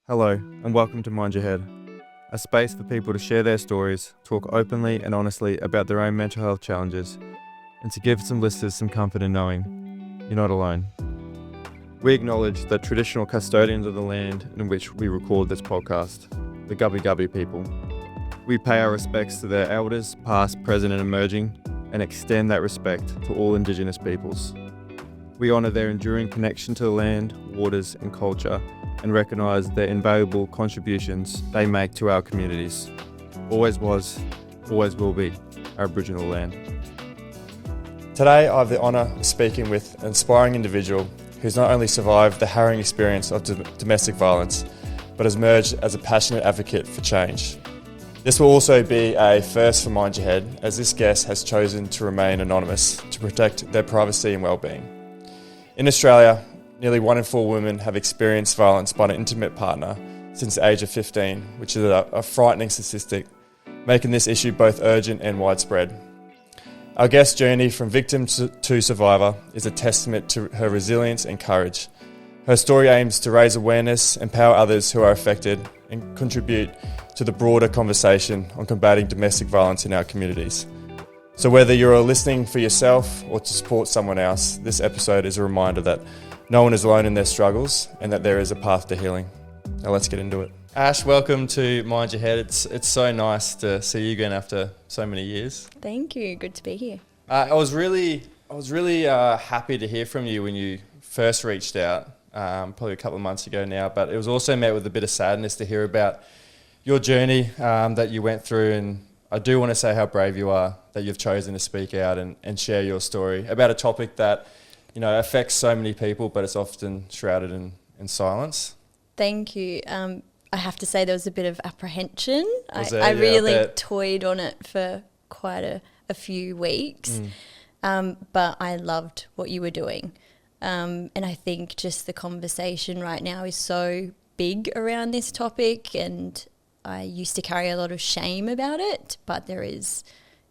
Hello, and welcome to Mind Your Head, a space for people to share their stories, talk openly and honestly about their own mental health challenges, and to give some listeners some comfort in knowing you're not alone. We acknowledge the traditional custodians of the land in which we record this podcast, the Gubbi Gubbi people. We pay our respects to their elders, past, present and emerging, and extend that respect to all Indigenous peoples. We honour their enduring connection to the land, waters and culture, and recognise their invaluable contributions they make to our communities. Always was, always will be our Aboriginal land. Today I have the honour of speaking with an inspiring individual who's not only survived the harrowing experience of domestic violence, but has emerged as a passionate advocate for change. This will also be a first for Mind Your Head, as this guest has chosen to remain anonymous to protect their privacy and well-being. In Australia, nearly 1 in 4 women have experienced violence by an intimate partner since the age of 15, which is a frightening statistic, making this issue both urgent and widespread. Our guest's journey from victim to survivor is a testament to her resilience and courage. Her story aims to raise awareness, empower others who are affected, and contribute to the broader conversation on combating domestic violence in our communities. So whether you're listening for yourself or to support someone else, this episode is a reminder that no one is alone in their struggles and that there is a path to healing. Now let's get into it. Ash, welcome to Mind Your Head. It's so nice to see you again after so many years. Thank you. Good to be here. I was really happy to hear from you when you first reached out, probably a couple of months ago now, but it was also met with a bit of sadness to hear about your journey that you went through, and I do want to say how brave you are that you've chosen to speak out and share your story about a topic that, you know, affects so many people, but it's often shrouded in silence. Thank you. I have to say there was a bit of apprehension. I really toyed on it for quite a few weeks, but I loved what you were doing. And I think just the conversation right now is so big around this topic, and I used to carry a lot of shame about it, but there is,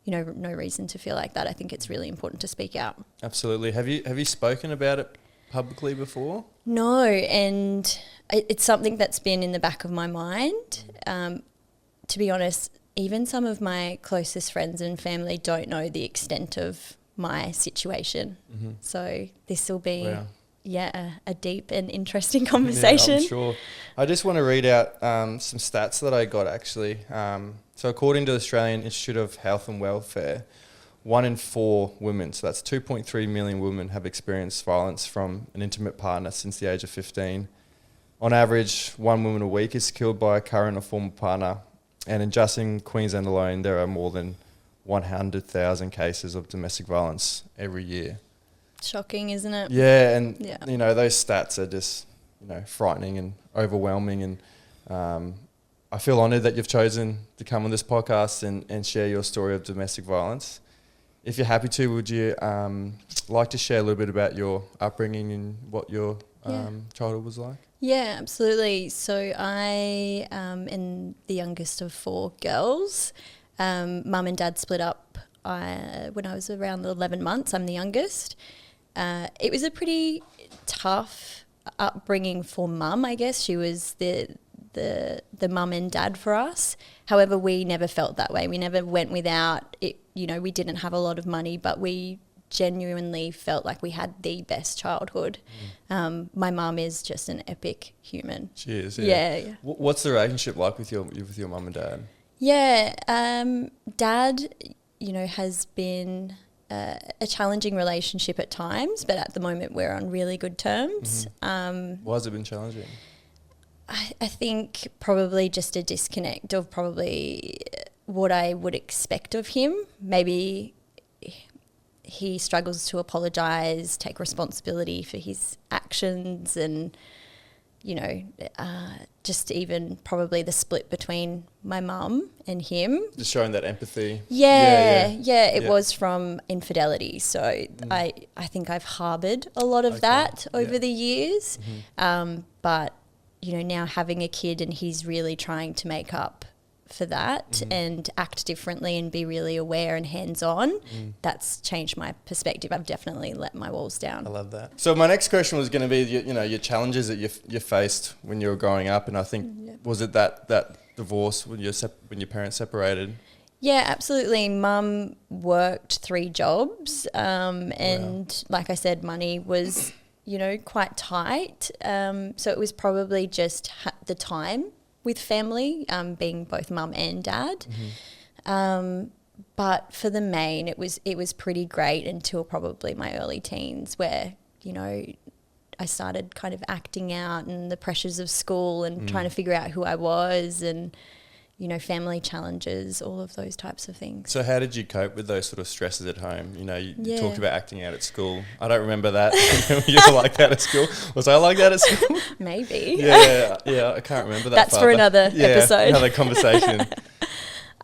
you know, no reason to feel like that. I think it's really important to speak out. Absolutely. Have you spoken about it publicly before? No, and it's something that's been in the back of my mind. To be honest, even some of my closest friends and family don't know the extent of my situation. Mm-hmm. So this will be a deep and interesting conversation. Yeah, I'm sure. I just want to read out some stats that I got actually. So according to the Australian Institute of Health and Welfare, 1 in 4 women, so that's 2.3 million women, have experienced violence from an intimate partner since the age of 15. On average, 1 woman a week is killed by a current or former partner, and just in Queensland alone, there are more than 100,000 cases of domestic violence every year. Shocking, isn't it? Yeah, and you know, those stats are just, you know, frightening and overwhelming, and I feel honoured that you've chosen to come on this podcast and share your story of domestic violence. If you're happy to, would you like to share a little bit about your upbringing and what your childhood was like? Yeah, absolutely. So I am the youngest of 4 girls. Mum and dad split up when I was around 11 months. I'm the youngest. It was a pretty tough upbringing for mum, I guess. She was the mum and dad for us. However, we never felt that way. We never went without it. You know, we didn't have a lot of money, but we genuinely felt like we had the best childhood. My mum is just an epic human. She is, yeah. What's the relationship like with your mum and dad? Yeah, dad, you know, has been a challenging relationship at times, but at the moment we're on really good terms. Mm-hmm. Why has it been challenging? I think probably just a disconnect of probably what I would expect of him. Maybe he struggles to apologise, take responsibility for his actions, and, you know, just even probably the split between my mum and him. Just showing that empathy. Yeah, it was from infidelity. So I think I've harboured a lot of that over the years. Mm-hmm. But, you know, now having a kid and he's really trying to make up for that and act differently and be really aware and hands-on, that's changed my perspective. I've definitely let my walls down. I love that. So my next question was going to be, your challenges that you faced when you were growing up, and I think was it that divorce when your parents separated? Yeah, absolutely. Mum worked 3 jobs, and like I said, money was, quite tight. So it was probably just the time with family, being both mum and dad. But for the main, it was pretty great until probably my early teens, where, I started kind of acting out and the pressures of school and trying to figure out who I was, and family challenges, all of those types of things. So how did you cope with those sort of stresses at home? You talked about acting out at school. I don't remember that. You were like that at school. Was I like that at school? Maybe. Yeah, I can't remember that. That's for another episode. Another conversation.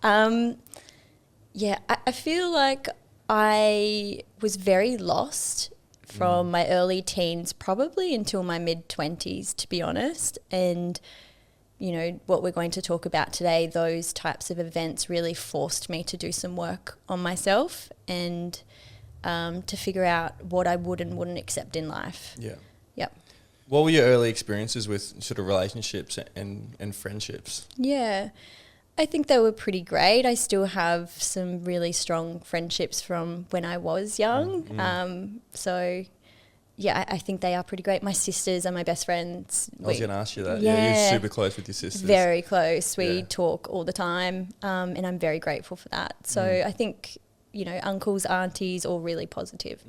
I feel like I was very lost from my early teens, probably until my mid-20s, to be honest. And what we're going to talk about today, those types of events really forced me to do some work on myself and to figure out what I would and wouldn't accept in life. Yeah. Yep. What were your early experiences with sort of relationships and friendships? Yeah, I think they were pretty great. I still have some really strong friendships from when I was young. I think they are pretty great. My sisters are my best friends. I was going to ask you that. Yeah, you're super close with your sisters. Very close. We talk all the time, and I'm very grateful for that. So I think, uncles, aunties, all really positive.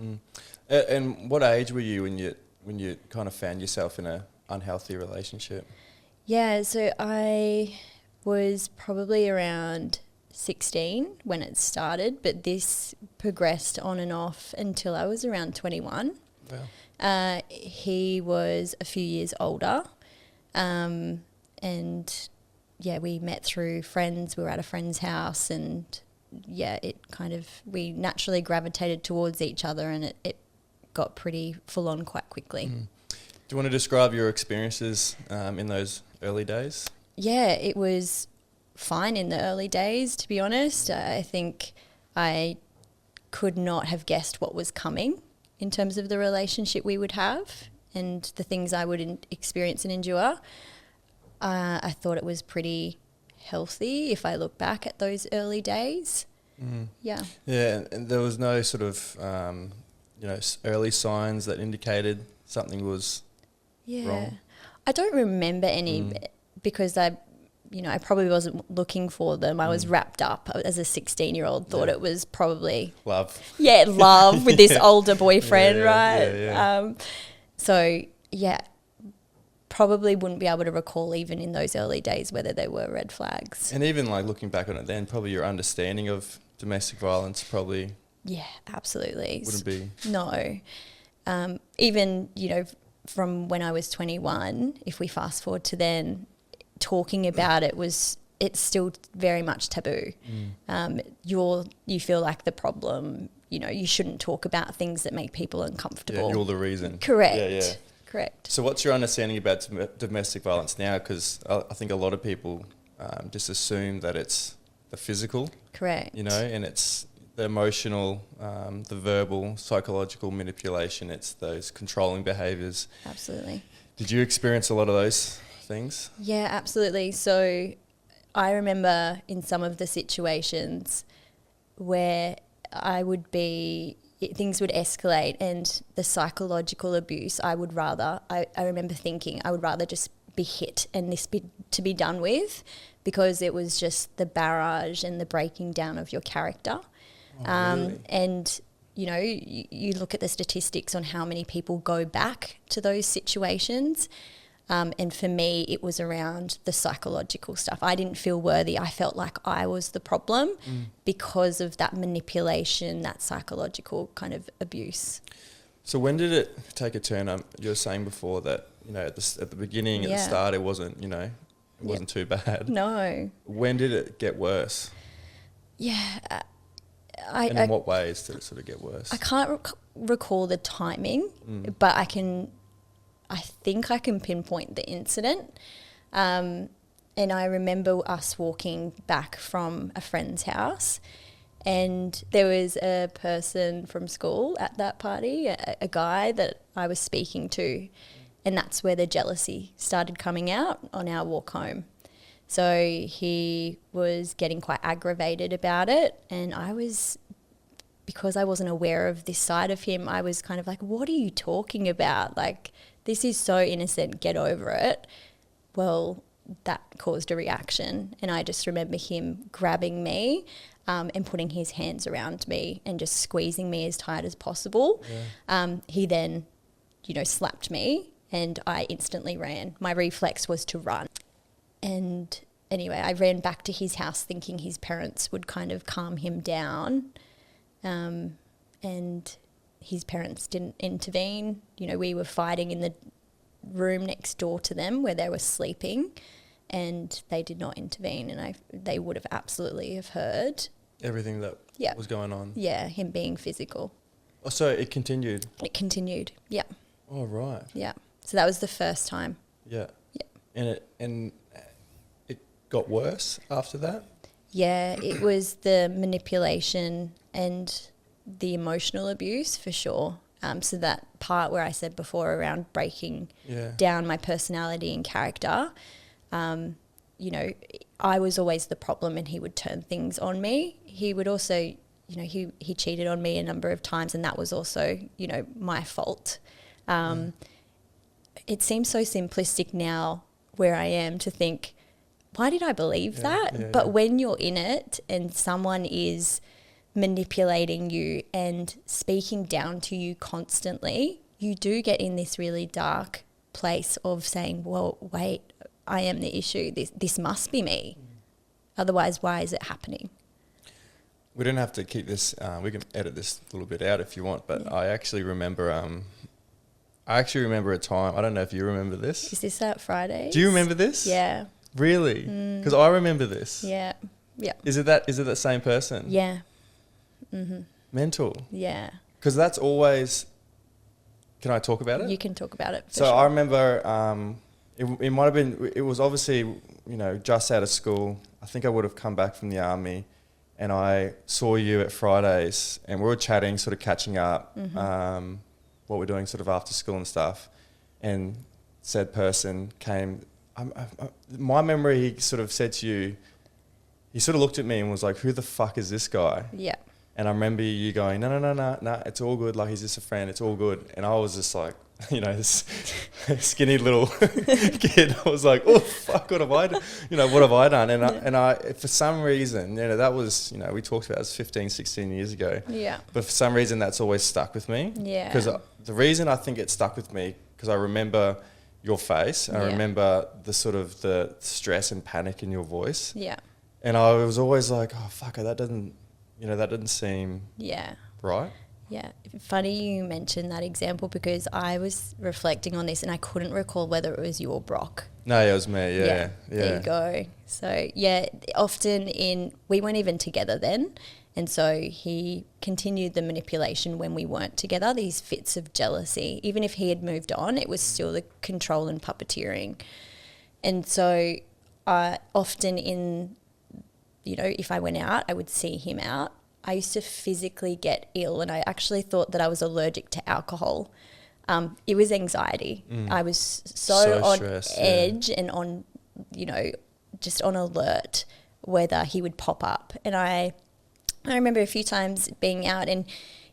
And what age were you when you kind of found yourself in a unhealthy relationship? Yeah, so I was probably around 16 when it started, but this progressed on and off until I was around 21. Wow. He was a few years older, and we met through friends. We were at a friend's house, and we naturally gravitated towards each other, and it got pretty full on quite quickly. Do you want to describe your experiences in those early days? Yeah, it was fine in the early days, to be honest. I think I could not have guessed what was coming in terms of the relationship we would have and the things I would experience and endure. I thought it was pretty healthy if I look back at those early days. Yeah, and there was no sort of early signs that indicated something was wrong? I don't remember any because I probably wasn't looking for them. I was wrapped up as a 16-year-old, thought it was probably... Love. Yeah, love with this older boyfriend, right? Probably wouldn't be able to recall even in those early days whether they were red flags. And even like looking back on it then, probably your understanding of domestic violence probably... Yeah, absolutely. Wouldn't be... No. Even, from when I was 21, if we fast forward to then... talking about it's still very much taboo. You feel like the problem, you shouldn't talk about things that make people uncomfortable. Yeah, you're the reason. Correct. Yeah. Correct. So what's your understanding about domestic violence now? Because I think a lot of people just assume that it's the physical. Correct. And it's the emotional, the verbal, psychological manipulation. It's those controlling behaviours. Absolutely. Did you experience a lot of those things? Yeah, absolutely. So I remember in some of the situations where things would escalate, and the psychological abuse, I remember thinking I would rather just be hit and this be to be done with, because it was just the barrage and the breaking down of your character. Really? And you look at the statistics on how many people go back to those situations. And for me, it was around the psychological stuff. I didn't feel worthy. I felt like I was the problem because of that manipulation, that psychological kind of abuse. So when did it take a turn? You were saying before that, at the beginning, at the start, it wasn't, it wasn't too bad. No. When did it get worse? Yeah. And in what ways did it sort of get worse? I can't recall the timing, but I think I can pinpoint the incident. And I remember us walking back from a friend's house, and there was a person from school at that party, a guy that I was speaking to, and that's where the jealousy started coming out on our walk home. So he was getting quite aggravated about it, and because I wasn't aware of this side of him, I was kind of like, what are you talking about? Like, this is so innocent, get over it. Well, that caused a reaction, and I just remember him grabbing me and putting his hands around me and just squeezing me as tight as possible. He then, slapped me, and I instantly ran. My reflex was to run. And anyway, I ran back to his house thinking his parents would kind of calm him down, and his parents didn't intervene. We were fighting in the room next door to them where they were sleeping, and they did not intervene, and they would have absolutely have heard Everything that was going on. Yeah, him being physical. Oh, so it continued? It continued, yeah. Oh, right. Yeah. So that was the first time. Yeah. Yeah. And it got worse after that? Yeah, it was the manipulation and the emotional abuse for sure. So that part where I said before around breaking down my personality and character, I was always the problem, and he would turn things on me. He would also, he cheated on me a number of times, and that was also, my fault. It seems so simplistic now where I am to think, why did I believe that? But when you're in it and someone is manipulating you and speaking down to you constantly, you do get in this really dark place of saying, well, wait, I am the issue. This must be me. Otherwise, why is it happening? We don't have to keep this. We can edit this a little bit out if you want. But I actually remember. A time. I don't know if you remember this. Is this that Friday? Do you remember this? Yeah. Really? Because I remember this. Yeah. Yeah. Is it that same person? Yeah. Mm-hmm. Mental. Yeah. Because that's always. Can I talk about it? You can talk about it. So sure. I remember. It might have been. It was obviously just out of school. I think I would have come back from the army, and I saw you at Fridays, and we were chatting, sort of catching up, what we're doing sort of after school and stuff, and said person came. My memory, he sort of said to you, he sort of looked at me and was like, "Who the fuck is this guy?" Yeah. And I remember you going, "No, it's all good. Like, he's just a friend. It's all good." And I was just like, this skinny little kid. I was like, "Oh fuck, what have I done? What have I done?" And I for some reason, that was, we talked about it was 15, 16 years ago. Yeah. But for some reason, that's always stuck with me. Yeah. Because the reason I think it stuck with me, because I remember your face, and I remember the sort of the stress and panic in your voice. Yeah. And I was always like, "Oh fuck, that doesn't seem right." Yeah. Funny you mentioned that example, because I was reflecting on this and I couldn't recall whether it was you or Brock. No, it was me. Yeah. There you go. So often we weren't even together then. And so he continued the manipulation when we weren't together, these fits of jealousy. Even if he had moved on, it was still the control and puppeteering. And so often if I went out, I would see him out. I used to physically get ill, and I actually thought that I was allergic to alcohol. It was anxiety. I was so on stressed, edge and on, just on alert whether he would pop up. And I remember a few times being out and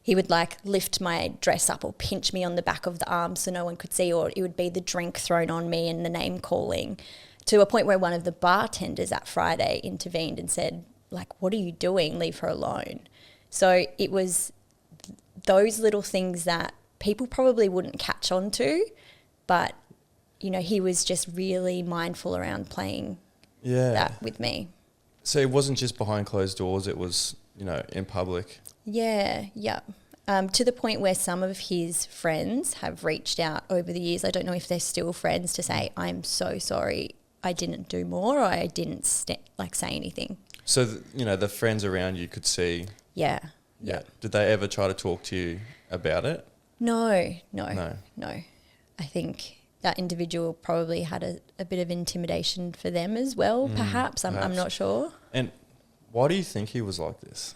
he would lift my dress up or pinch me on the back of the arm so no one could see, or it would be the drink thrown on me and the name calling, to a point where one of the bartenders at Friday intervened and said, "What are you doing? Leave her alone." So it was those little things that people probably wouldn't catch on to, but, he was just really mindful around playing that with me. So it wasn't just behind closed doors, it was, in public. Yeah. To the point where some of his friends have reached out over the years. I don't know if they're still friends, to say, "I'm so sorry, I didn't do more, or I didn't say anything." So, the friends around you could see. Yeah. Did they ever try to talk to you about it? No. I think that individual probably had a bit of intimidation for them as well, perhaps. I'm not sure. And why do you think he was like this?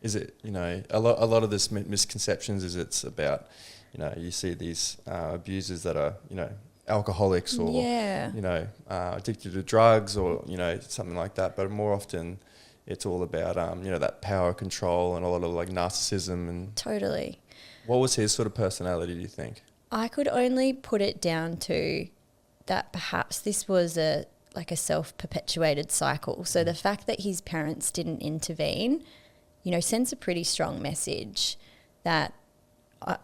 Is it, you know, a lot of this misconceptions is it's about, you know, you see these abusers that are, you know, alcoholics or, you know, addicted to drugs or, you know, something like that. But more often it's all about, you know, that power control and a lot of like narcissism. And Totally. what was his sort of personality, do you think? I could only put it down to that perhaps this was a self-perpetuated cycle. So the fact that his parents didn't intervene, you know, sends a pretty strong message that,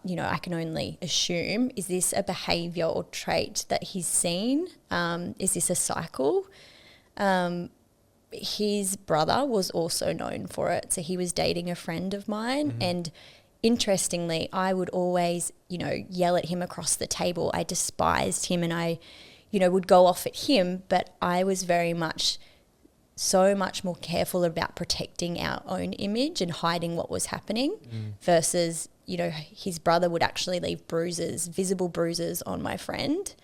you know, I can only assume, is this a behaviour or trait that he's seen? Is this a cycle? His brother was also known for it. So he was dating a friend of mine, and interestingly, I would always, you know, yell at him across the table. I despised him and I, you know, would go off at him, but I was so much more careful about protecting our own image and hiding what was happening versus, you know, his brother would actually leave visible bruises on my friend,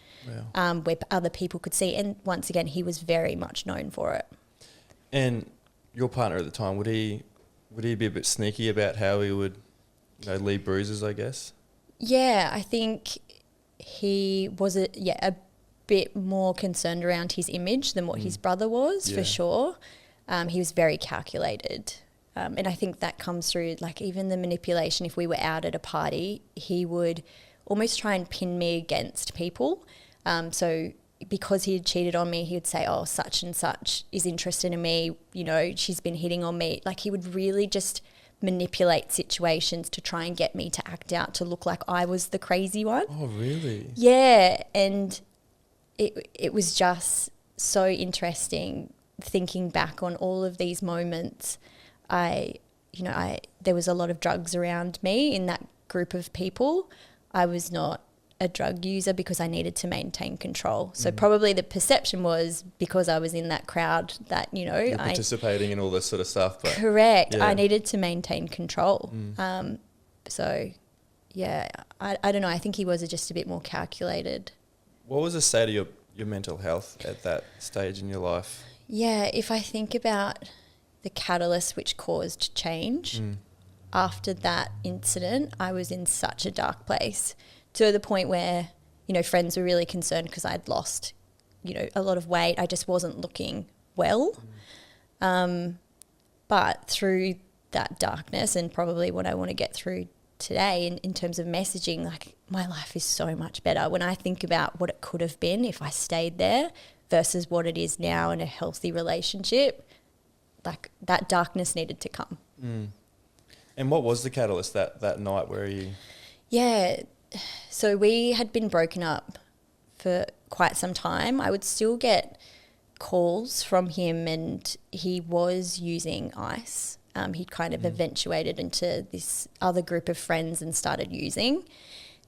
where other people could see. And once again, he was very much known for it. And your partner at the time, would he be a bit sneaky about how he would, you know, leave bruises, I guess? Yeah, I think he was a bit more concerned around his image than what his brother was, for sure. He was very calculated. And I think that comes through, like, even the manipulation. If we were out at a party, he would almost try and pin me against people. So because he had cheated on me, he would say, oh, such and such is interested in me, you know, she's been hitting on me. Like, he would really just manipulate situations to try and get me to act out, to look like I was the crazy one. Oh, really? Yeah, and it was just so interesting thinking back on all of these moments. There was a lot of drugs around me in that group of people. I was not a drug user because I needed to maintain control. So probably the perception was because I was in that crowd that, you know, you're participating in all this sort of stuff. But correct. Yeah. I needed to maintain control. So, yeah, I don't know. I think he was just a bit more calculated. What was the state of your mental health at that stage in your life? Yeah, if I think about the catalyst which caused change, after that incident, I was in such a dark place, to the point where, you know, friends were really concerned because I'd lost, you know, a lot of weight. I just wasn't looking well. But through that darkness, and probably what I want to get through today in terms of messaging, like, my life is so much better when I think about what it could have been if I stayed there versus what it is now in a healthy relationship. Like, that darkness needed to come. And what was the catalyst that night where you... Yeah, so we had been broken up for quite some time. I would still get calls from him, and he was using ice. He'd kind of eventuated into this other group of friends and started using.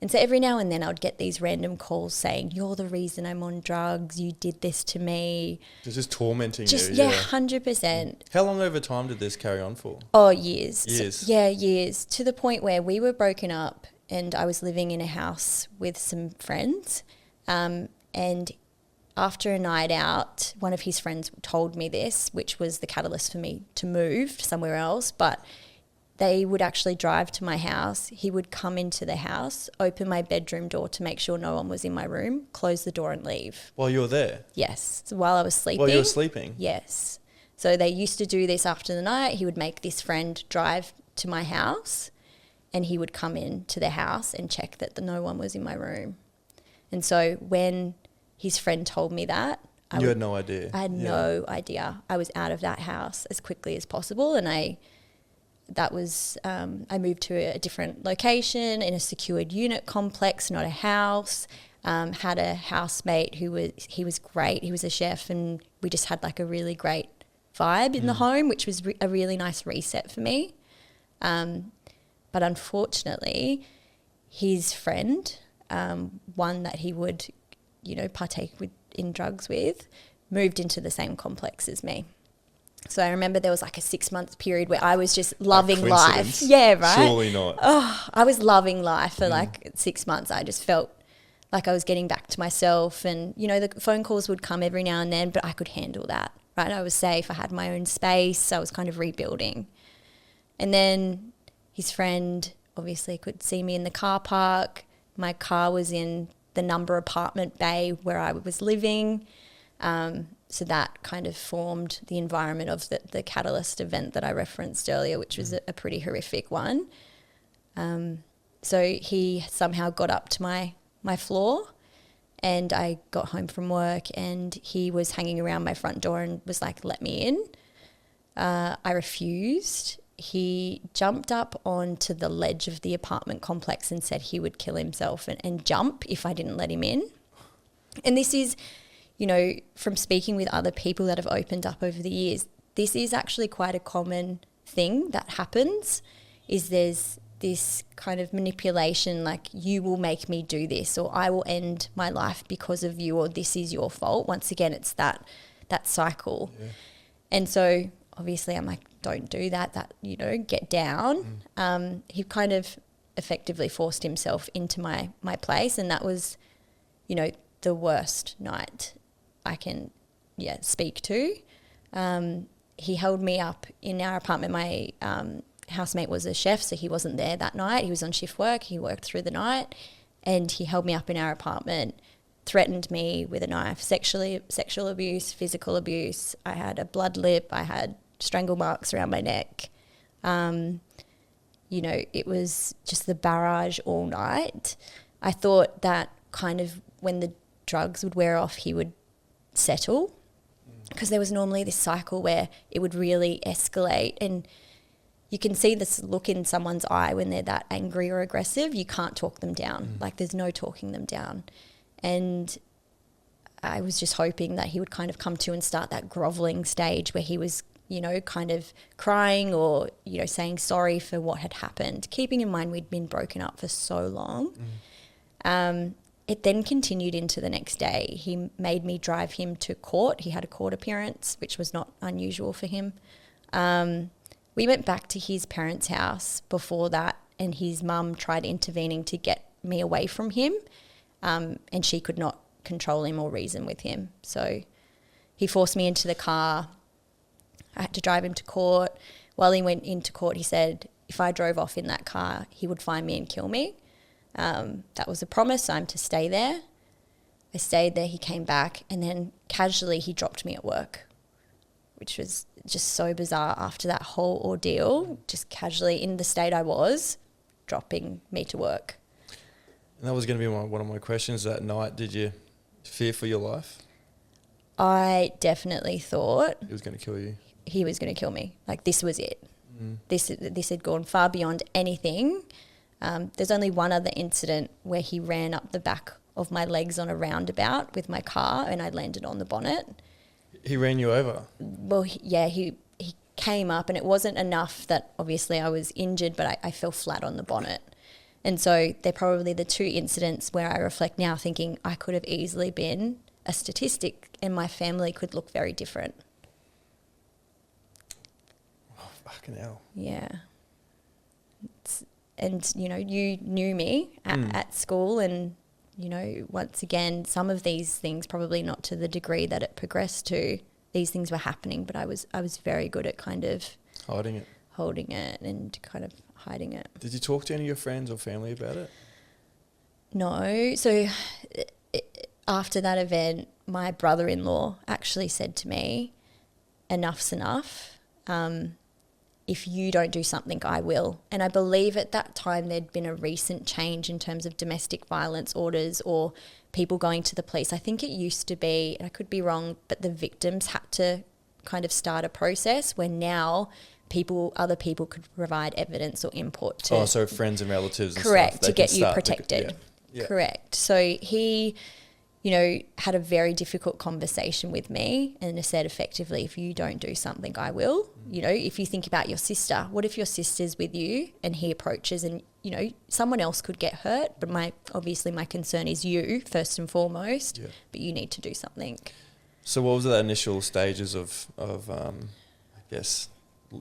And so every now and then I'd get these random calls saying, you're the reason I'm on drugs, you did this to me. Just tormenting you. Yeah, 100%. How long over time did this carry on for? Oh, years. Years? So, yeah, years. To the point where we were broken up and I was living in a house with some friends. And after a night out, one of his friends told me this, which was the catalyst for me to move somewhere else. But they would actually drive to my house. He would come into the house, open my bedroom door to make sure no one was in my room, close the door and leave. While you were there? Yes. So while I was sleeping. While you were sleeping? Yes. So they used to do this after the night. He would make this friend drive to my house, and he would come into the house and check that no one was in my room. And so when his friend told me that, You had no idea? I had no idea. I was out of that house as quickly as possible, and I moved to a different location in a secured unit complex, not a house. Had a housemate he was great. He was a chef, and we just had like a really great vibe in the home, which was a really nice reset for me. But unfortunately, his friend, one that he would, you know, partake in drugs with, moved into the same complex as me. So I remember there was like a 6-month period where I was just loving life. Yeah, right? Surely not. Oh, I was loving life for like 6 months. I just felt like I was getting back to myself, and, you know, the phone calls would come every now and then, but I could handle that, right? I was safe. I had my own space. I was kind of rebuilding. And then his friend obviously could see me in the car park. My car was in the number apartment bay where I was living. So that kind of formed the environment of the catalyst event that I referenced earlier, which was a pretty horrific one. So he somehow got up to my floor, and I got home from work, and he was hanging around my front door and was like, let me in. I refused. He jumped up onto the ledge of the apartment complex and said he would kill himself and jump if I didn't let him in. And this is, you know, from speaking with other people that have opened up over the years, this is actually quite a common thing that happens, is there's this kind of manipulation, like, you will make me do this, or I will end my life because of you, or this is your fault. Once again, it's that cycle. Yeah. And so obviously I'm like, don't do that, you know, get down. He kind of effectively forced himself into my place, and that was, you know, the worst night I can speak to. He held me up in our apartment. My housemate was a chef, so he wasn't there that night. He was on shift work. He worked through the night, and he held me up in our apartment, threatened me with a knife, sexual abuse, physical abuse. I had a blood lip. I had strangle marks around my neck. You know, it was just the barrage all night. I thought that kind of when the drugs would wear off, he would settle, because there was normally this cycle where it would really escalate, and you can see this look in someone's eye when they're that angry or aggressive. You can't talk them down. Like, there's no talking them down. And I was just hoping that he would kind of come to and start that groveling stage where he was, you know, kind of crying or, you know, saying sorry for what had happened, keeping in mind we'd been broken up for so long. It then continued into the next day. He made me drive him to court. He had a court appearance, which was not unusual for him. We went back to his parents' house before that, and his mum tried intervening to get me away from him, and she could not control him or reason with him. So he forced me into the car. I had to drive him to court. While he went into court, he said if I drove off in that car, he would find me and kill me. That was a promise. I'm to stay there. I stayed there. He came back, and then casually he dropped me at work, which was just so bizarre after that whole ordeal, just casually in the state I was, dropping me to work. And that was going to be one of my questions that night. Did you fear for your life? I definitely thought He was going to kill you. He was going to kill me. Like, this was it. This had gone far beyond anything. There's only one other incident where he ran up the back of my legs on a roundabout with my car, and I landed on the bonnet. He ran you over? Well, he came up, and it wasn't enough that obviously I was injured, but I fell flat on the bonnet. And so they're probably the two incidents where I reflect now thinking I could have easily been a statistic and my family could look very different. Oh, fucking hell. Yeah. And, you know, you knew me at school, and, you know, once again, some of these things, probably not to the degree that it progressed to, these things were happening, but I was very good at kind of holding it and kind of hiding it. Did you talk to any of your friends or family about it? No. So after that event, my brother-in-law actually said to me, enough's enough. If you don't do something, I will. And I believe at that time there'd been a recent change in terms of domestic violence orders or people going to the police. I think it used to be, and I could be wrong, but the victims had to kind of start a process where now other people could provide evidence or input to... Oh, so friends and relatives and correct, stuff. to get you protected. Yeah. Correct. So he, you know, had a very difficult conversation with me and said effectively, if you don't do something, I will. You know, if you think about your sister, what if your sister's with you and he approaches and, you know, someone else could get hurt, but obviously my concern is you first and foremost, but you need to do something. So what was the initial stages of I guess,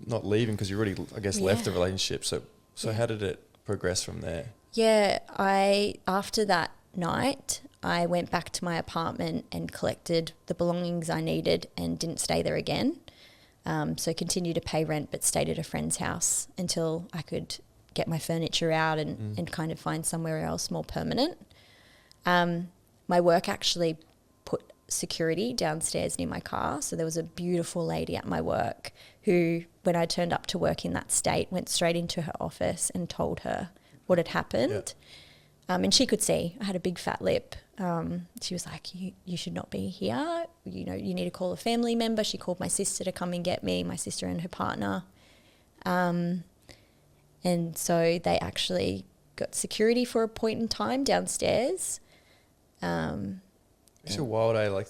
not leaving because you already, I guess, left the relationship. So how did it progress from there? Yeah, after that night, I went back to my apartment and collected the belongings I needed and didn't stay there again. So continued to pay rent but stayed at a friend's house until I could get my furniture out and kind of find somewhere else more permanent. My work actually put security downstairs near my car. So there was a beautiful lady at my work who, when I turned up to work in that state, went straight into her office and told her what had happened. Yeah. And she could see I had a big fat lip. She was like, you should not be here. You know, you need to call a family member. She called my sister to come and get me, my sister and her partner. And so they actually got security for a point in time downstairs. It's a wild, like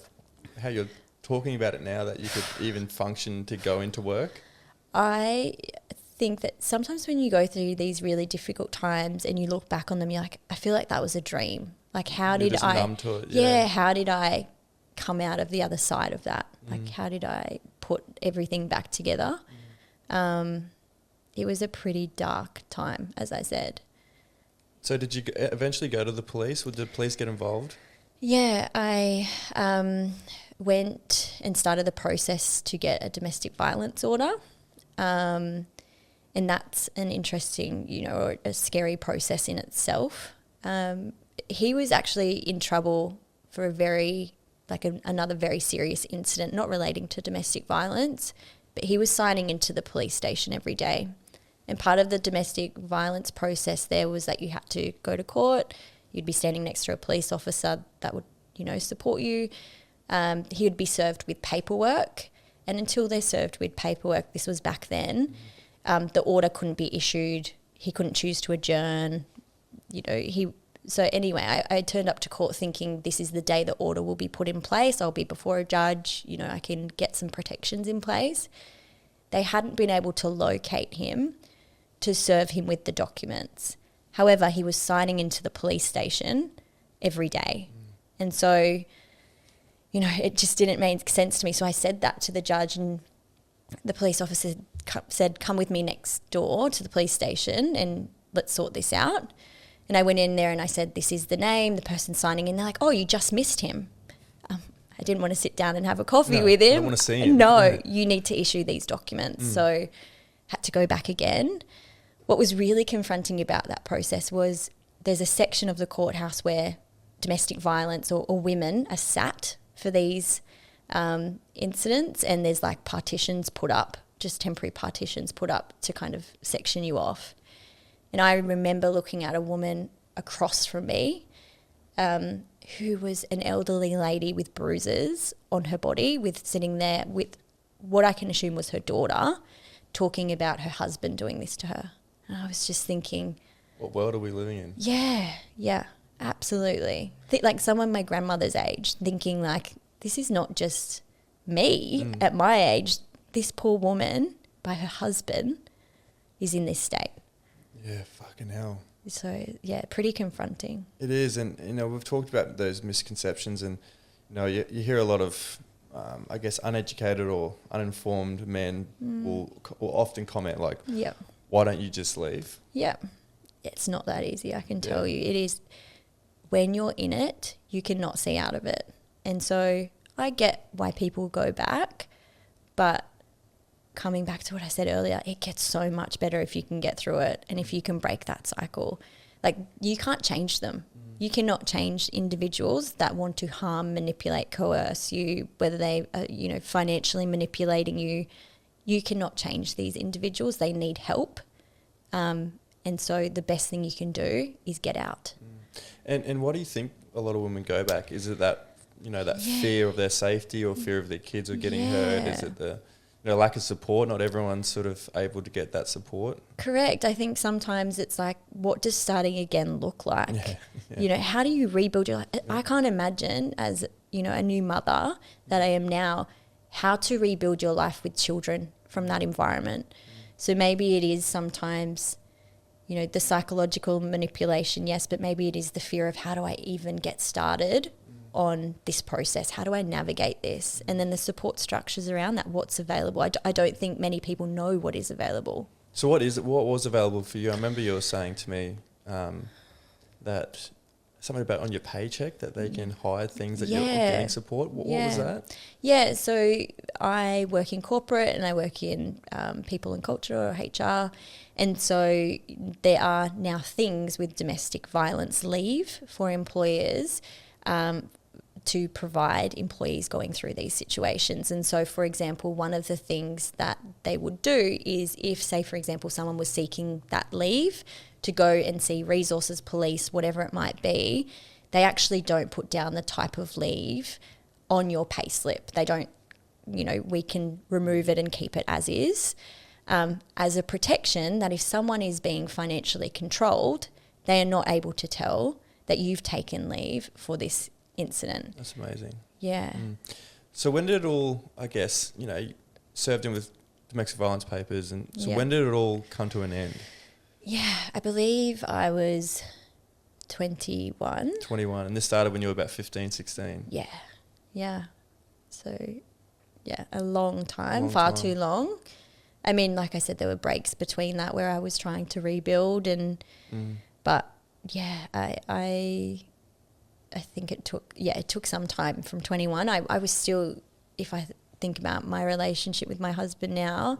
how you're talking about it now, that you could even function to go into work. I think that sometimes when you go through these really difficult times and you look back on them, you're like, I feel like that was a dream. Like, how You're did just I? numb to it, yeah, how did I come out of the other side of that? Like, how did I put everything back together? It was a pretty dark time, as I said. So did you eventually go to the police? Did the police get involved? Yeah, I went and started the process to get a domestic violence order. And that's an interesting, you know, a scary process in itself. He was actually in trouble for a very, another very serious incident, not relating to domestic violence, but he was signing into the police station every day. And part of the domestic violence process there was that you had to go to court. You'd be standing next to a police officer that would, you know, support you. He would be served with paperwork. And until they're served with paperwork, this was back then, the order couldn't be issued. He couldn't choose to adjourn. You know, so anyway, I turned up to court thinking this is the day the order will be put in place. I'll be before a judge. You know, I can get some protections in place. They hadn't been able to locate him to serve him with the documents. However, he was signing into the police station every day. And so, you know, it just didn't make sense to me. So I said that to the judge, and the police officer said, come with me next door to the police station and let's sort this out. And I went in there and I said, this is the name, the person signing in. They're like, oh, you just missed him. I didn't want to sit down and have a coffee with him. I don't want to see him. No, you need to issue these documents. So had to go back again. What was really confronting about that process was there's a section of the courthouse where domestic violence or women are sat for these incidents, and there's like partitions put up, just temporary partitions put up to kind of section you off. And I remember looking at a woman across from me who was an elderly lady with bruises on her body, sitting there with what I can assume was her daughter, talking about her husband doing this to her. And I was just thinking, what world are we living in? Yeah, absolutely. Like someone my grandmother's age, thinking like, this is not just me at my age. This poor woman by her husband is in this state. Yeah, fucking hell. So, yeah, pretty confronting. It is. And, you know, we've talked about those misconceptions, and, you know, you hear a lot of, I guess, uneducated or uninformed men will often comment like, yeah, why don't you just leave? Yeah. It's not that easy, I can tell you. It is, when you're in it, you cannot see out of it. And so I get why people go back, but coming back to what I said earlier, it gets so much better if you can get through it and if you can break that cycle. Like, you can't change them. You cannot change individuals that want to harm, manipulate, coerce you, whether they are, you know, financially manipulating you. You cannot change these individuals. They need help. And so the best thing you can do is get out. And what do you think a lot of women go back? Is it that, you know, that fear of their safety or fear of their kids or getting hurt? Is it the, you know, lack of support? Not everyone's sort of able to get that support. Correct. I think sometimes it's like, what does starting again look like? You know, how do you rebuild your life? I can't imagine, as, you know, a new mother that I am now, how to rebuild your life with children from that environment. So maybe it is sometimes, you know, the psychological manipulation, yes, but maybe it is the fear of, how do I even get started on this process? How do I navigate this? And then the support structures around that, what's available. I don't think many people know what is available. So what was available for you? I remember you were saying to me that something about on your paycheck that they can hide things that you're Yeah. getting support. What was that? Yeah, so I work in corporate and I work in people and culture or HR. And so there are now things with domestic violence leave for employers to provide employees going through these situations. And so, for example, one of the things that they would do is if, say, for example, someone was seeking that leave to go and see resources, police, whatever it might be, they actually don't put down the type of leave on your pay slip. They don't, we can remove it and keep it as is. As a protection that if someone is being financially controlled, they are not able to tell that you've taken leave for this incident. That's amazing. Yeah. So when did it all, I guess, you served in with domestic violence papers, and so when did it all come to an end? Yeah, I believe I was 21. 21, and this started when you were about 15, 16. Yeah. So, yeah, a long time, far too long. I mean, like I said, there were breaks between that where I was trying to rebuild but yeah, I think it took some time from 21. I was still, if I think about my relationship with my husband now,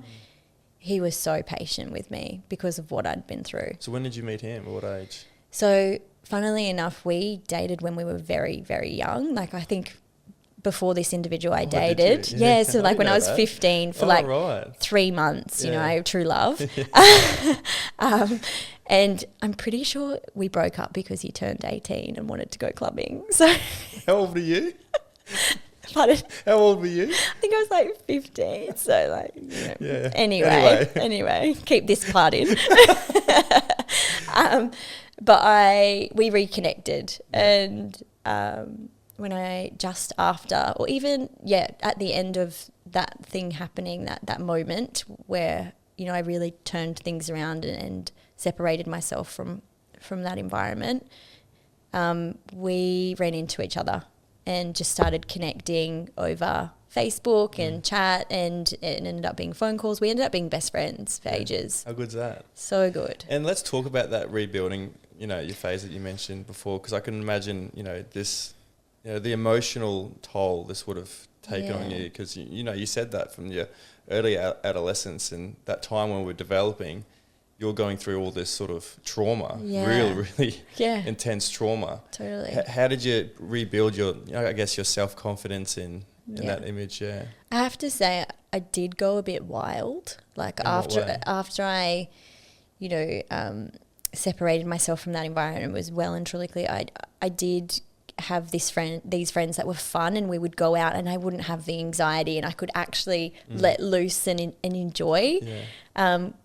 he was so patient with me because of what I'd been through. So when did you meet him? At what age? So funnily enough, we dated when we were very, very young. Like I think before this individual I dated. Did you? Yeah. So like when I was 15 for 3 months, true love. And I'm pretty sure we broke up because he turned 18 and wanted to go clubbing. So How old were you? Pardon? How old were you? I think I was like 15. So like, Yeah. Anyway, keep this part in. But we reconnected and when I just after, or even, at the end of that thing happening, that moment where, I really turned things around and separated myself from that environment, we ran into each other and just started connecting over Facebook and chat, and it ended up being phone calls. We ended up being best friends for ages. How good's that? So good. And let's talk about that rebuilding, your phase that you mentioned before, because I can imagine, this, the emotional toll this would have taken on you, because, you said that from your early adolescence and that time when we're developing, you're going through all this sort of trauma, really intense trauma. Totally. How did you rebuild your self-confidence in that image? Yeah. I have to say I did go a bit wild. Like after I, separated myself from that environment, was well and truly clear. I did have these friends that were fun, and we would go out and I wouldn't have the anxiety and I could actually let loose and enjoy.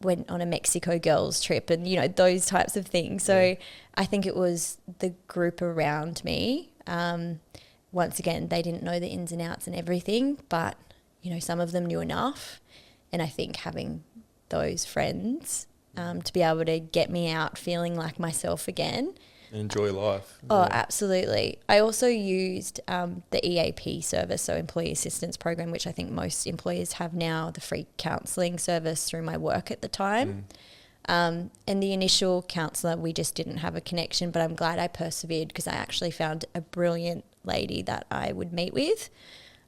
Went on a Mexico girls trip and, those types of things. So I think it was the group around me. Once again, they didn't know the ins and outs and everything, but, some of them knew enough. And I think having those friends to be able to get me out feeling like myself again. Enjoy life. Oh, absolutely. I also used the EAP service, so Employee Assistance Program, which I think most employers have now, the free counselling service through my work at the time. And the initial counsellor, we just didn't have a connection, but I'm glad I persevered because I actually found a brilliant lady that I would meet with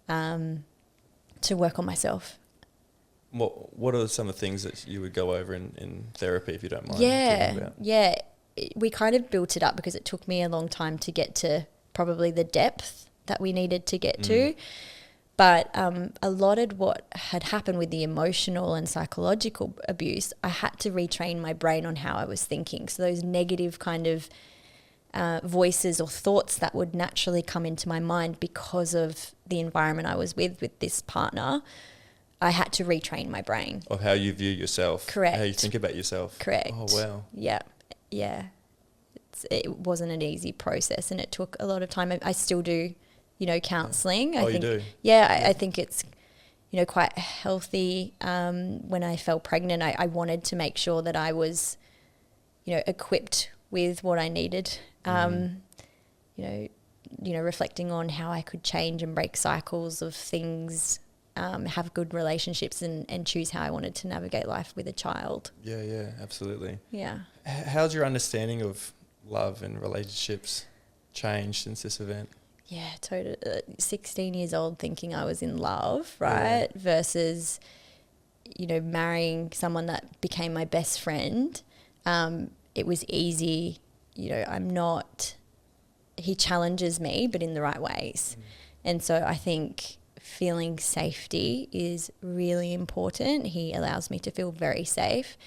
to work on myself. What are some of the things that you would go over in therapy, if you don't mind talking about? Yeah. We kind of built it up because it took me a long time to get to probably the depth that we needed to get to. But a lot of what had happened with the emotional and psychological abuse, I had to retrain my brain on how I was thinking. So those negative kind of voices or thoughts that would naturally come into my mind because of the environment I was with this partner, I had to retrain my brain. Of how you view yourself. Correct. How you think about yourself. Correct. Oh, wow. Yeah. It wasn't an easy process and it took a lot of time. I still do, counselling. You do? Yeah, I think it's, quite healthy. When I fell pregnant, I wanted to make sure that I was, equipped with what I needed. Reflecting on how I could change and break cycles of things, have good relationships and choose how I wanted to navigate life with a child. Yeah, absolutely. Yeah. How's your understanding of love and relationships changed since this event? Yeah, totally. 16 years old thinking I was in love, right? Versus, you know, marrying someone that became my best friend. It was easy. You know, he challenges me, but in the right ways. And so I think feeling safety is really important. He allows me to feel very safe.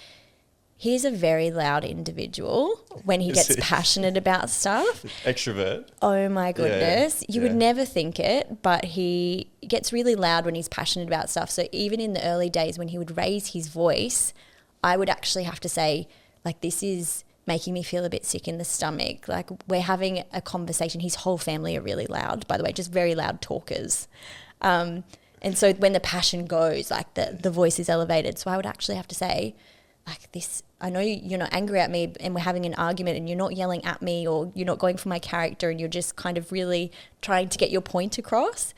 He's a very loud individual when he gets passionate about stuff. Extrovert. Oh my goodness. You would Yeah. never think it, but he gets really loud when he's passionate about stuff. So even in the early days when he would raise his voice, I would actually have to say, like, this is making me feel a bit sick in the stomach. Like, we're having a conversation. His whole family are really loud, by the way, just very loud talkers. And so when the passion goes, like the voice is elevated. So I would actually have to say, like, this, I know you're not angry at me and we're having an argument and you're not yelling at me or you're not going for my character and you're just kind of really trying to get your point across.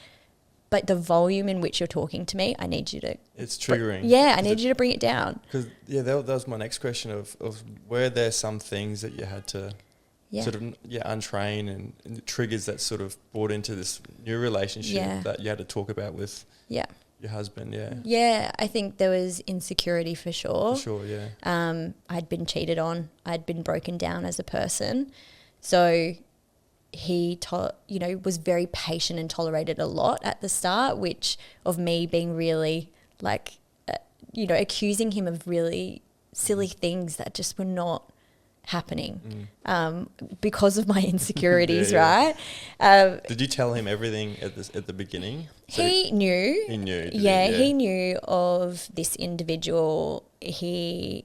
But the volume in which you're talking to me, I need you to... It's triggering. I need you to bring it down. Because, that was my next question of were there some things that you had to sort of untrain and triggers that sort of brought into this new relationship that you had to talk about with your husband, Yeah, I think there was insecurity for sure. For sure, yeah. I'd been cheated on. I'd been broken down as a person. So he was very patient and tolerated a lot at the start, which of me being really like, accusing him of really silly things that just were not happening because of my insecurities, right? Did you tell him everything at the beginning? So he knew. He knew. He knew of this individual. He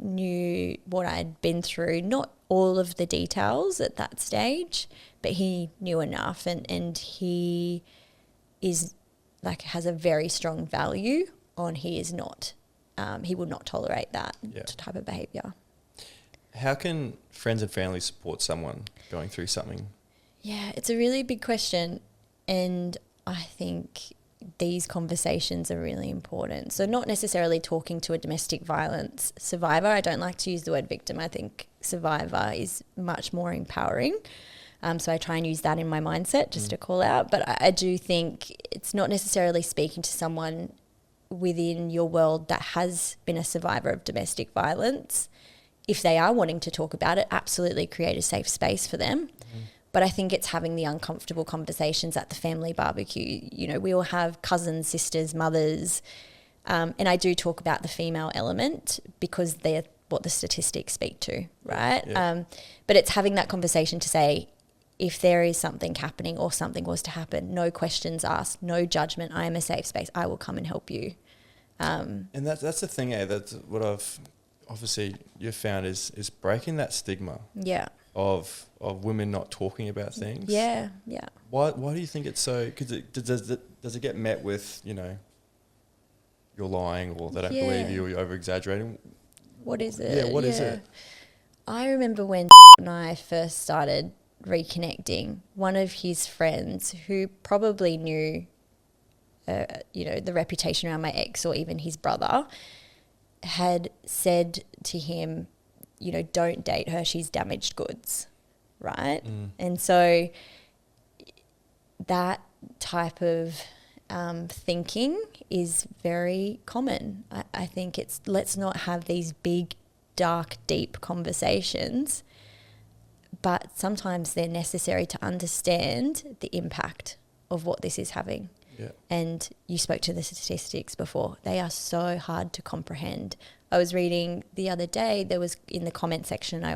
knew what I'd been through, not all of the details at that stage, but he knew enough, and he is like has a very strong value on he will not tolerate that type of behaviour. How can friends and family support someone going through something? Yeah, it's a really big question, and I think these conversations are really important. So not necessarily talking to a domestic violence survivor. I don't like to use the word victim. I think survivor is much more empowering. So I try and use that in my mindset just to call out. But I do think it's not necessarily speaking to someone within your world that has been a survivor of domestic violence. If they are wanting to talk about it, absolutely create a safe space for them. But I think it's having the uncomfortable conversations at the family barbecue. We all have cousins, sisters, mothers, and I do talk about the female element because they're what the statistics speak to, right? Yeah. But it's having that conversation to say, if there is something happening or something was to happen, no questions asked, no judgment, I am a safe space, I will come and help you. And that's the thing, that's what you've found is breaking that stigma. Yeah. Of women not talking about things. Yeah. Why do you think it's so? Because does it get met with you're lying or they don't believe you or you're over exaggerating? What is it? Yeah, what is it? I remember when and I first started reconnecting, one of his friends who probably knew, the reputation around my ex or even his brother, had said to him, don't date her, she's damaged goods, right? And so that type of thinking is very common. I think let's not have these big, dark, deep conversations, but sometimes they're necessary to understand the impact of what this is having. Yeah. And you spoke to the statistics before. They are so hard to comprehend. I was reading the other day, there was in the comment section, I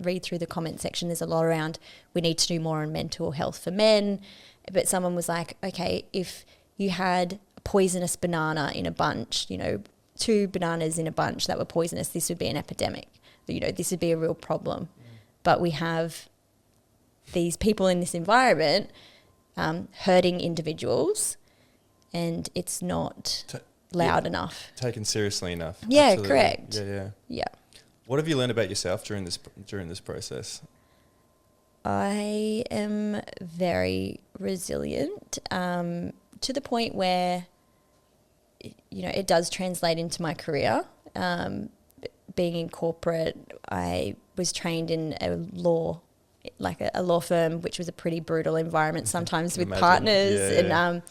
read through the comment section, there's a lot around we need to do more on mental health for men. But someone was like, okay, if you had a poisonous banana in a bunch, 2 bananas in a bunch that were poisonous, this would be an epidemic. This would be a real problem. But we have these people in this environment hurting individuals, and it's not loud enough. Taken seriously enough. Yeah, Absolutely. correct. Yeah. What have you learned about yourself during this process? I am very resilient to the point where, it does translate into my career. Being in corporate, I was trained in a law like a law firm, which was a pretty brutal environment sometimes with imagine. partners. Yeah, yeah. And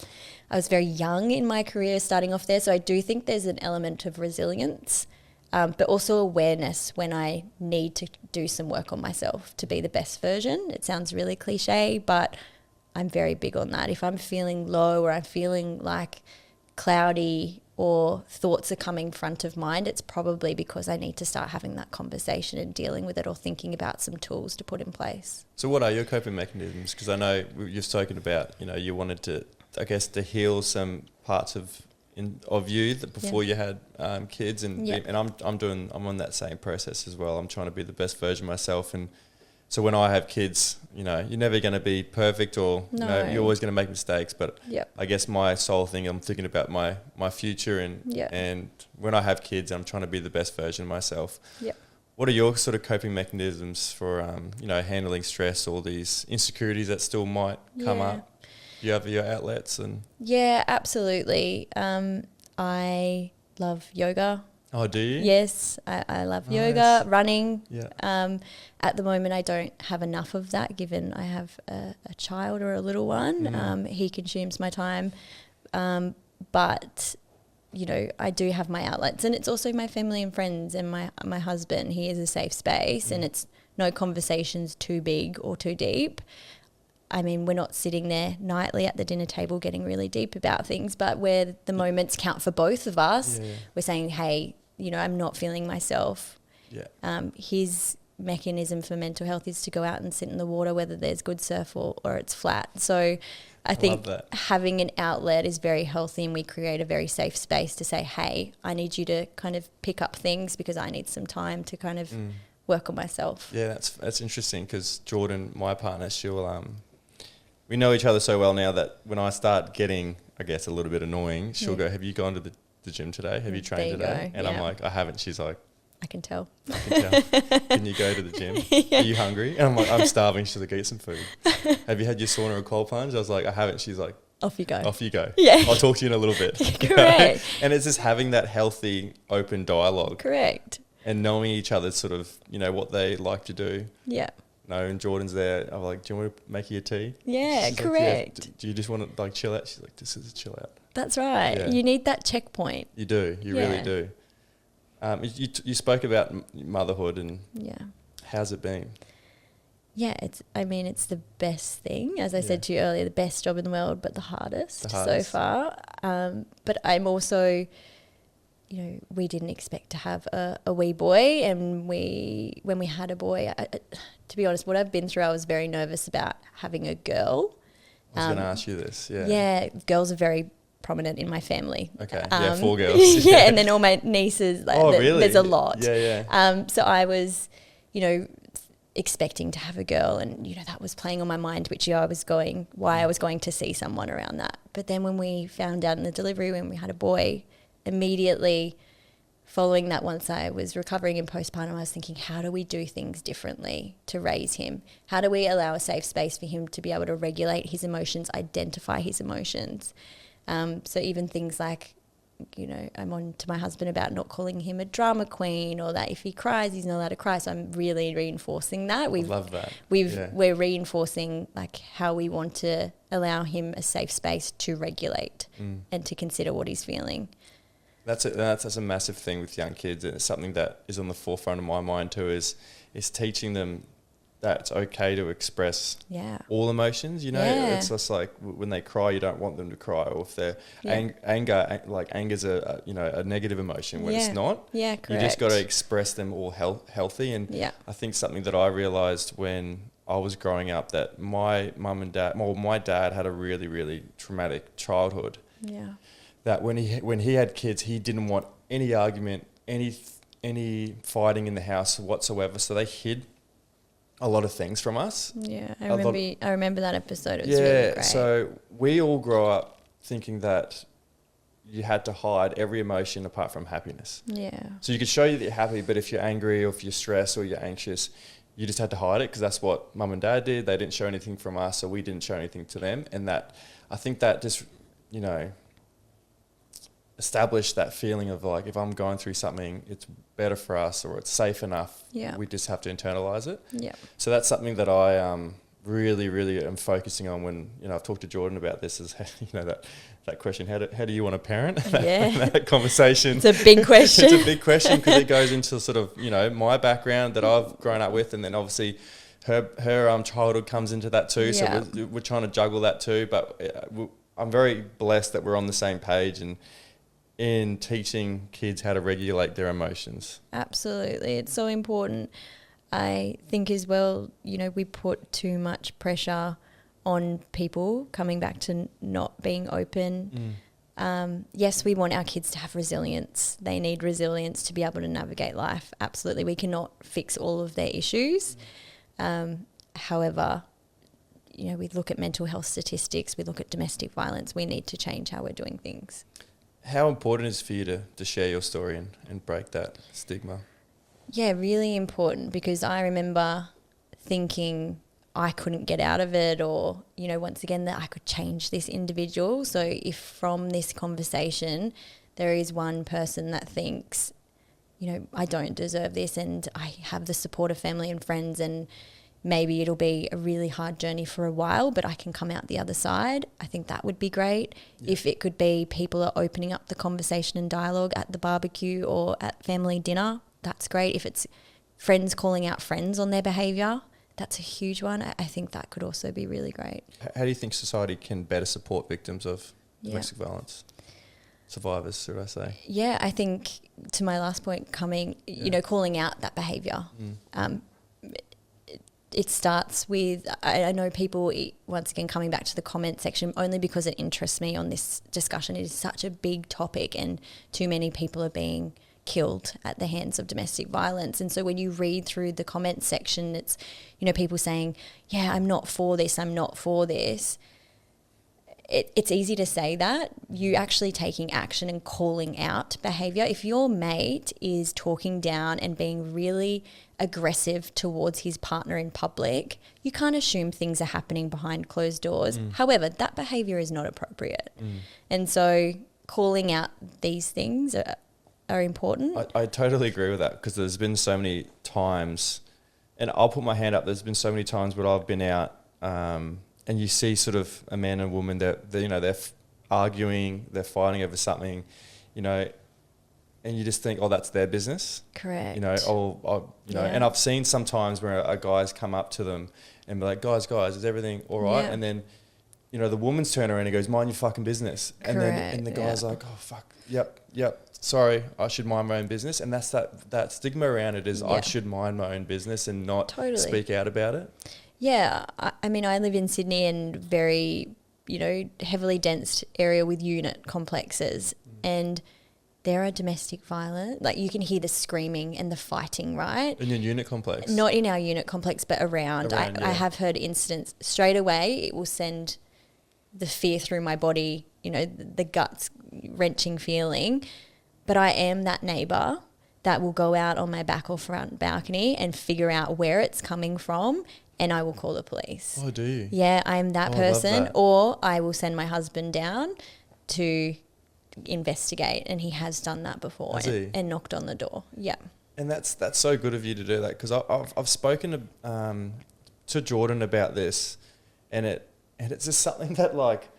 I was very young in my career starting off there. So I do think there's an element of resilience, but also awareness when I need to do some work on myself to be the best version. It sounds really cliche, but I'm very big on that. If I'm feeling low or I'm feeling like cloudy or thoughts are coming front of mind, it's probably because I need to start having that conversation and dealing with it, or thinking about some tools to put in place. So what are your coping mechanisms? Because I know you've spoken about, you wanted to, I guess, to heal some parts of you that before you had kids, and I'm on that same process as well. I'm trying to be the best version of myself, and so when I have kids, you're never going to be perfect, or you're always going to make mistakes. But I guess my sole thing, I'm thinking about my future, and when I have kids, I'm trying to be the best version of myself. What are your sort of coping mechanisms for handling stress, all these insecurities that still might come up? You have your outlets and absolutely. I love yoga. Oh, do you? Yes, I love yoga, running. Yeah. At the moment, I don't have enough of that, given I have a child or a little one. He consumes my time, but I do have my outlets, and it's also my family and friends and my husband. He is a safe space, and it's no conversations too big or too deep. I mean, we're not sitting there nightly at the dinner table getting really deep about things, but where the moments count for both of us, we're saying, hey, I'm not feeling myself. His mechanism for mental health is to go out and sit in the water, whether there's good surf or it's flat. So I think having an outlet is very healthy, and we create a very safe space to say, hey, I need you to kind of pick up things because I need some time to kind of work on myself. Yeah, that's interesting, because Jordan, my partner, she'll we know each other so well now that when I start getting, I guess, a little bit annoying, she'll go, have you gone to the gym today? Have you trained today? And I'm like, I haven't. She's like, I can tell. Can you go to the gym? Are you hungry? And I'm like, I'm starving. She's like, eat some food. Have you had your sauna or cold plunge? I was like, I haven't. She's like, off you go. Off you go. Yeah. I'll talk to you in a little bit. Correct. And it's just having that healthy, open dialogue. Correct. And knowing each other's sort of, what they like to do. Yeah. No, and Jordan's there. I'm like, do you want to make you a tea? Yeah, She's correct. Like, do you just want to like chill out? She's like, this is a chill out. That's right. Yeah. You need that checkpoint. You do. You really do. You spoke about motherhood, and how's it been? Yeah, it's the best thing. As I said to you earlier, the best job in the world, but the hardest so far. But I'm also, we didn't expect to have a wee boy, and when we had a boy, to be honest, what I've been through, I was very nervous about having a girl. I was going to ask you this. Yeah. Yeah, girls are very prominent in my family. Okay. 4 girls. And then all my nieces. Like, really? There's a lot. Yeah. So I was, expecting to have a girl, and that was playing on my mind, why I was going to see someone around that. But then when we found out in the delivery, when we had a boy, immediately following that, once I was recovering in postpartum, I was thinking, how do we do things differently to raise him? How do we allow a safe space for him to be able to regulate his emotions, identify his emotions? So even things like, I'm on to my husband about not calling him a drama queen, or that if he cries, he's not allowed to cry. So I'm really reinforcing that. I love that. We're reinforcing like how we want to allow him a safe space to regulate and to consider what he's feeling. That's a massive thing with young kids, and it's something that is on the forefront of my mind too, is teaching them that it's okay to express all emotions. It's just like when they cry, you don't want them to cry, or if they're anger's a negative emotion when it's not. Yeah, correct. You just got to express them all healthy. And I think something that I realised when I was growing up, that my mum and dad, my dad had a really, really traumatic childhood. Yeah. That when he had kids, he didn't want any argument, any fighting in the house whatsoever. So they hid a lot of things from us. Yeah, I remember that episode. It was really great. So we all grow up thinking that you had to hide every emotion apart from happiness. Yeah. So you could show you that you're happy, but if you're angry or if you're stressed or you're anxious, you just had to hide it, because that's what mum and dad did. They didn't show anything from us, so we didn't show anything to them. And that, I think that just, establish that feeling of like, if I'm going through something, it's better for us, or it's safe enough. Yeah. We just have to internalize it. Yeah. So that's something that I really, really am focusing on when, I've talked to Jordan about this, is, that question, how do you want to parent? Yeah. that conversation. It's a big question. It's a big question because it goes into sort of, my background that I've grown up with, and then obviously her childhood comes into that too. Yeah. So we're trying to juggle that too. But I'm very blessed that we're on the same page and in teaching kids how to regulate their emotions. Absolutely. It's so important. I think as well, we put too much pressure on people coming back to not being open. Yes, we want our kids to have resilience. They need resilience to be able to navigate life. Absolutely. We cannot fix all of their issues. However, we look at mental health statistics, we look at domestic violence. We need to change how we're doing things. How important is it for you to share your story and break that stigma? Yeah, really important, because I remember thinking I couldn't get out of it, or, once again, that I could change this individual. So if from this conversation there is one person that thinks, I don't deserve this, and I have the support of family and friends, and maybe it'll be a really hard journey for a while, but I can come out the other side, I think that would be great. Yeah. If it could be people are opening up the conversation and dialogue at the barbecue or at family dinner, that's great. If it's friends calling out friends on their behaviour, that's a huge one. I think that could also be really great. How do you think society can better support victims of domestic violence? Survivors, should I say? Yeah, I think to my last point, calling out that behaviour. It starts with, I know people, once again, coming back to the comment section, only because it interests me on this discussion. It is such a big topic, and too many people are being killed at the hands of domestic violence. And so when you read through the comment section, it's, people saying, yeah, I'm not for this, I'm not for this. It's easy to say that. You actually taking action and calling out behaviour. If your mate is talking down and being really aggressive towards his partner in public, you can't assume things are happening behind closed doors. However, that behaviour is not appropriate. And so calling out these things are important. I totally agree with that, because there's been so many times, and I'll put my hand up, there's been so many times where I've been out and you see sort of a man and a woman that they're arguing, they're fighting over something, and you just think, oh, that's their business. Correct. And I've seen sometimes where a guy's come up to them and be like, guys, is everything all right? Yeah. And then, the woman's turn around and goes, mind your fucking business. Correct. And the guy's like, oh, fuck, yep. Sorry, I should mind my own business. And that's that stigma around it is I should mind my own business and not speak out about it. Yeah. I mean, I live in Sydney, and very, heavily dense area with unit complexes. And there are domestic violence. Like, you can hear the screaming and the fighting, right? In your unit complex? Not in our unit complex, but around. I have heard incidents. Straight away, it will send the fear through my body, the guts wrenching feeling. But I am that neighbour that will go out on my back or front balcony and figure out where it's coming from, and I will call the police. Oh, do you? Yeah, I'm that person. I love that. Or I will send my husband down to investigate, and he has done that before and knocked on the door. Yeah. And that's so good of you to do that, because I've spoken to Jordan about this, and it's just something that, like,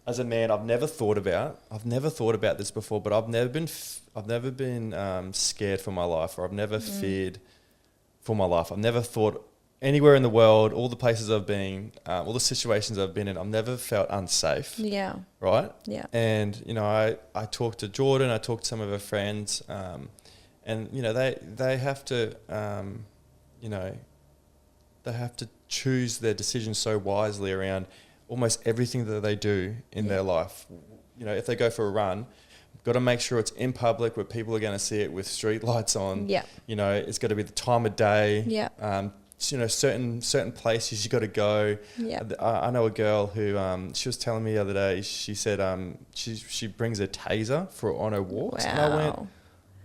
as a man, I've never thought about. I've never thought about this before, but I've never been scared for my life, or I've never feared for my life. I've never thought anywhere in the world, all the places I've been, all the situations I've been in, I've never felt unsafe. Yeah. Right? Yeah. And, I talked to Jordan, I talked to some of her friends, and, they have to, they have to choose their decisions so wisely around almost everything that they do in their life. If they go for a run, got to make sure it's in public where people are going to see it with street lights on. Yeah. It's got to be the time of day. Yeah. Certain places you got to go. Yeah. I know a girl who she was telling me the other day. She said she brings a taser on her walks. Wow. And I went,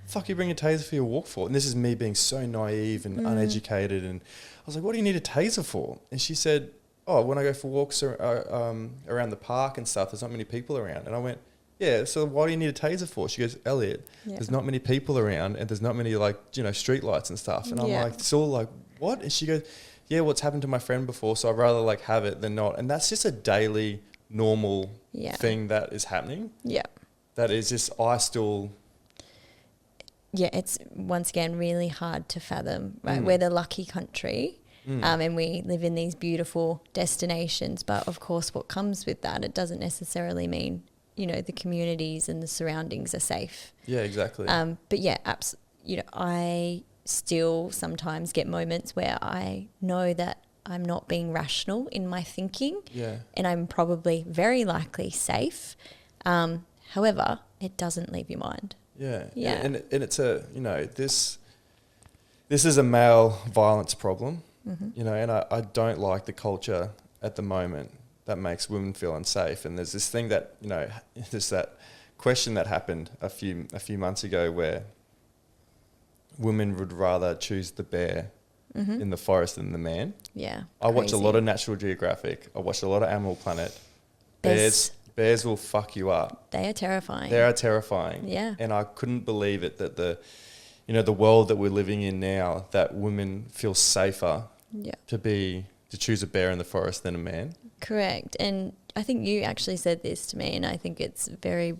"Fuck, you bring a taser for your walk for?" And this is me being so naive and uneducated. And I was like, "What do you need a taser for?" And she said, "Oh, when I go for walks around the park and stuff, there's not many people around." And I went, yeah, so why do you need a taser for? She goes, Elliot, Yeah. there's not many people around and there's not many like, street lights and stuff. And I'm Yeah. like, it's all like, what? And she goes, yeah, what's happened to my friend before, so I'd rather like have it than not. And that's just a daily normal Yeah. thing that is happening. Yeah. That is just, I still, Yeah, it's once again really hard to fathom, right? Mm. We're the lucky country, and we live in these beautiful destinations. But of course, what comes with that, it doesn't necessarily mean, the communities and the surroundings are safe. yeah, exactly. But yeah, I still sometimes get moments where I know that I'm not being rational in my thinking, yeah. and I'm probably very likely safe. However, it doesn't leave your mind. Yeah. Yeah. And it's this is a male violence problem, Mm-hmm. and I don't like the culture at the moment that makes women feel unsafe. And there's this thing that, there's that question that happened a few months ago where women would rather choose the bear Mm-hmm. in the forest than the man. Yeah. I watch a crazy. lot of Natural Geographic. I watch a lot of Animal Planet. There's- Bears will fuck you up. They are terrifying. They are terrifying. Yeah. And I couldn't believe it that the world that we're living in now, that women feel safer Yeah. to choose a bear in the forest than a man. Correct. And I think you actually said this to me, and I think it's very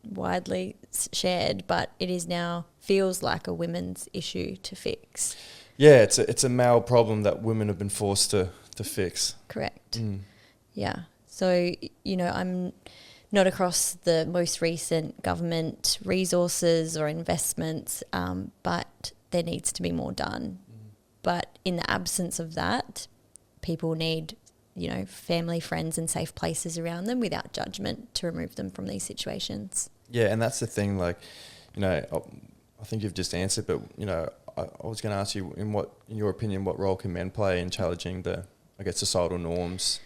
widely shared, but it is now feels like a women's issue to fix. Yeah, it's a male problem that women have been forced to fix. Correct. Mm. Yeah. So, I'm not across the most recent government resources or investments, but there needs to be more done. But in the absence of that, people need, family, friends and safe places around them without judgment to remove them from these situations. Yeah, and that's the thing, like, I think you've just answered, but, I was going to ask you, in your opinion, what role can men play in challenging the, societal norms?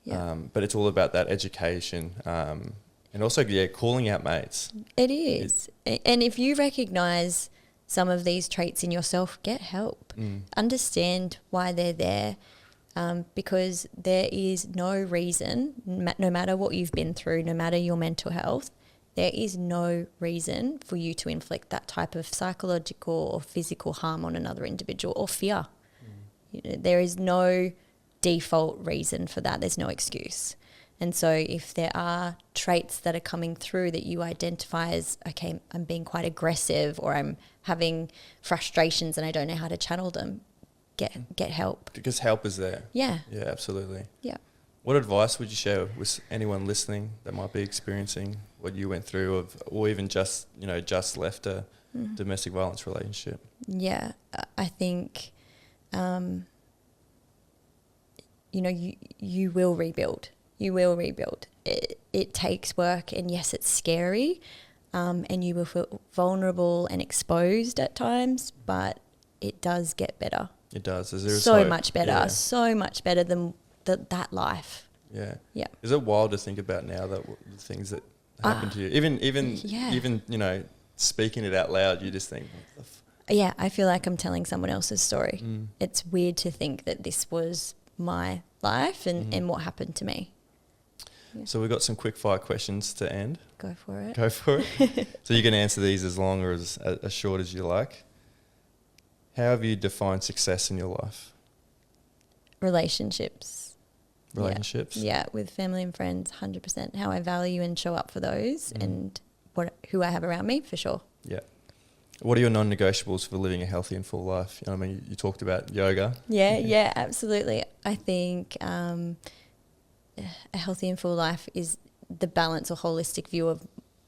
Yeah. But it's all about that education, and also, calling out mates. It is. And if you recognise some of these traits in yourself, get help. Understand why they're there, because there is no reason, no matter what you've been through, no matter your mental health, there is no reason for you to inflict that type of psychological or physical harm on another individual or fear. There is no default reason for that. There's no excuse. And so if there are traits that are coming through that you identify as, okay, I'm being quite aggressive or I'm having frustrations and I don't know how to channel them, get help. Because help is there. Yeah. Yeah, absolutely. Yeah. What advice would you share with anyone listening that might be experiencing what you went through, or even just left a domestic violence relationship? Yeah. I think, you will rebuild. You will rebuild. It takes work, and yes, it's scary, and you will feel vulnerable and exposed at times, but it does get better. It does. There's So hope. much better. Yeah. So much better than that life. Yeah. Yeah. Is it wild to think about now that the things that happen to you, even speaking it out loud, you just think, what the Yeah, I feel like I'm telling someone else's story. It's weird to think that this was my life and what happened to me. So we've got some quick fire questions to end. Go for it. Go for it. So you can answer these as long or as short as you like. How have you defined success in your life? Relationships. Relationships? Yeah, with family and friends, 100%. How I value and show up for those and who I have around me, for sure. Yeah. What are your non-negotiables for living a healthy and full life? You talked about yoga. Yeah, absolutely. I think a healthy and full life is the balance or holistic view of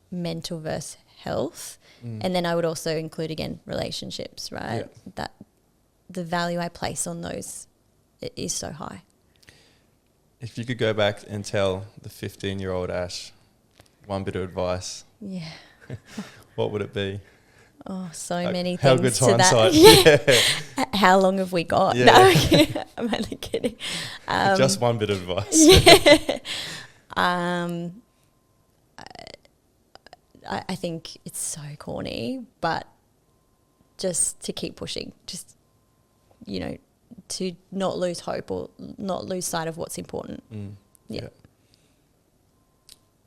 mental versus health. And then I would also include, again, relationships, right? Yeah. That the value I place on those is so high. If you could go back and tell the 15-year-old Ash one bit of advice, Yeah. what would it be? Oh, so many things How good to that. hindsight. Yeah. How long have we got? Yeah. No, I'm only kidding. Just one bit of advice. I think it's so corny, but just to keep pushing, just, to not lose hope or not lose sight of what's important. Yeah.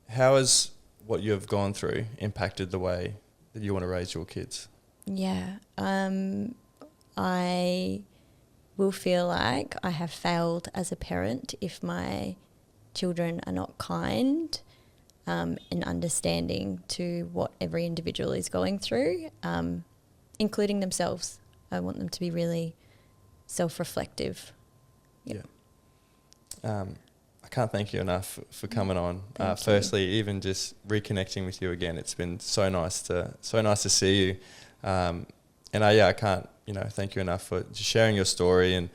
How has what you have gone through impacted the way that you want to raise your kids? Yeah. I will feel like I have failed as a parent if my children are not kind and understanding to what every individual is going through, including themselves. I want them to be really self-reflective. Yep. Yeah. I can't thank you enough for coming on. Firstly, even just reconnecting with you again, it's been so nice to see you. And I can't thank you enough for just sharing your story and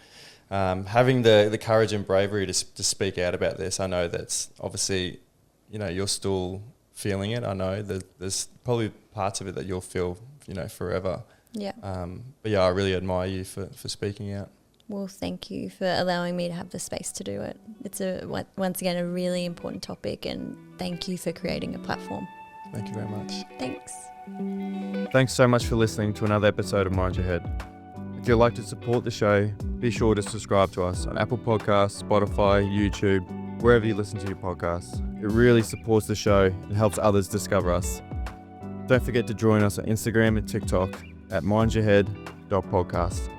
having the courage and bravery to speak out about this. I know that's obviously, you're still feeling it. I know that there's probably parts of it that you'll feel, forever. Yeah. But yeah, I really admire you for speaking out. Well, thank you for allowing me to have the space to do it. It's once again a really important topic, and thank you for creating a platform. Thank you very much. Thanks. Thanks so much for listening to another episode of Mind Your Head. If you'd like to support the show, be sure to subscribe to us on Apple Podcasts, Spotify, YouTube, wherever you listen to your podcasts. It really supports the show and helps others discover us. Don't forget to join us on Instagram and TikTok at mindyourhead.podcast.